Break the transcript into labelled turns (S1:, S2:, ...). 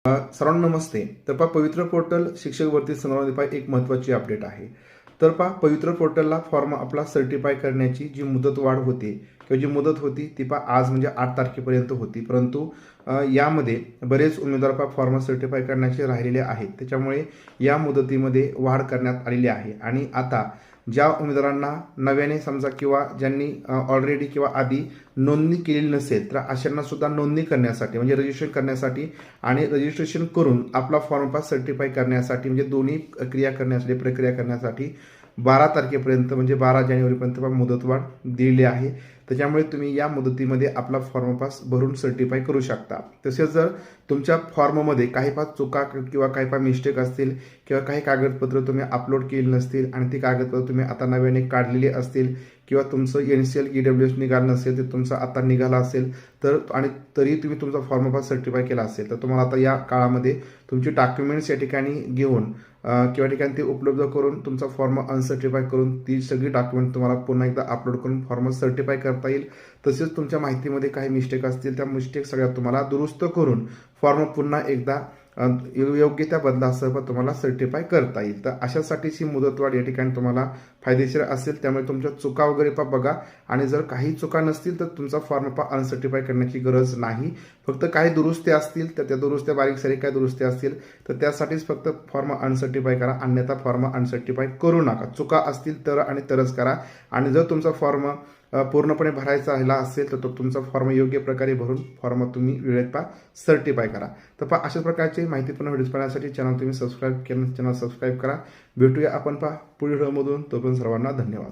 S1: सर्वांना नमस्ते. तर पवित्र पोर्टल शिक्षक भरती संदर्भात एक महत्त्वाची अपडेट आहे. तर पवित्र पोर्टलला फॉर्म आपला सर्टिफाय करण्याची जी मुदत वाढ होती किंवा जी मुदत होती ती आज म्हणजे 8 तारखेपर्यंत होती. परंतु यामध्ये बरेच उमेदवार फॉर्म सर्टिफाय करण्याचे राहिलेले आहेत. त्याच्यामुळे या मुदतीमध्ये वाढ करण्यात आलेली आहे आणि आता ज्या उमेदवारांना नव्याने समजा किंवा ज्यांनी ऑलरेडी किंवा आधी नोंदणी केलेली नसेल तर अशांना सुद्धा नोंदणी करण्यासाठी म्हणजे रजिस्ट्रेशन करण्यासाठी आणि रजिस्ट्रेशन करून आपला फॉर्म सर्टिफाय करण्यासाठी म्हणजे दोन्ही क्रिया करण्यासाठी प्रक्रिया करण्यासाठी 12 तारखेपर्यंत म्हणजे 12 जानेवारीपर्यंत मुदतवाढ दिलेली आहे. त्याच्यामुळे तुम्ही या मुदतीमध्ये आपला फॉर्म भरून सर्टिफाय करू शकता. तसेच जर तुमच्या फॉर्ममध्ये काही चुका किंवा काही मिस्टेक असतील किंवा काही कागदपत्र तुम्ही अपलोड केली नसतील आणि ती कागदपत्र तुम्ही आता नव्याने काढलेली असतील किंवा तुमचं NCL EWS निघालं नसेल ते तुमचं आता निघालं असेल तर आणि तरी तुम्ही तुमचा फॉर्म सर्टिफाय केला असेल तर तुम्हाला आता या काळामध्ये तुमची डॉक्युमेंट्स या ठिकाणी घेऊन किंवा ठिकाणी ते उपलब्ध करून तुमचा फॉर्म अनसर्टिफाय करून ती सगळी डॉक्युमेंट तुम्हाला पुन्हा एकदा अपलोड करून फॉर्म सर्टिफाय करता येईल. तसेच तुमच्या माहितीमध्ये काही मिस्टेक असतील त्या मिस्टेक सगळ्या तुम्हाला दुरुस्त करून फॉर्म पुन्हा एकदा योग्य त्या बदलासह तुम्हाला सर्टिफाय करता येईल. तर अशासाठीची मुदतवाढ या ठिकाणी तुम्हाला फायदेशीर असेल. त्यामुळे तुमच्या चुका वगैरे बघा आणि जर काही चुका नसतील तर तुमचा फॉर्म अनसर्टिफाय करण्याची गरज नाही. फक्त काही दुरुस्त्या असतील तर त्या दुरुस्त्या बारीक सारीक काही दुरुस्त्या असतील तर त्यासाठीच फक्त फॉर्म अनसर्टिफाय करा, अन्यथा फॉर्म अनसर्टिफाय करू नका. चुका असतील तर आणि तरच करा. आणि जर तुमचा फॉर्म पूर्णपणे भरायचा राहिला असेल तर तो तुमचा फॉर्म योग्य प्रकारे भरून फॉर्म तुम्ही वेळेत सर्टिफाय करा. तर अशा प्रकारची माहितीपूर्ण व्हिडिओज पाहण्यासाठी चॅनल तुम्ही सबस्क्राईब केलं, चॅनल सबस्क्राईब करा. भेटूया आपण पुढील व्हिडिओमधून. तोपर्यंत सर्वांना धन्यवाद.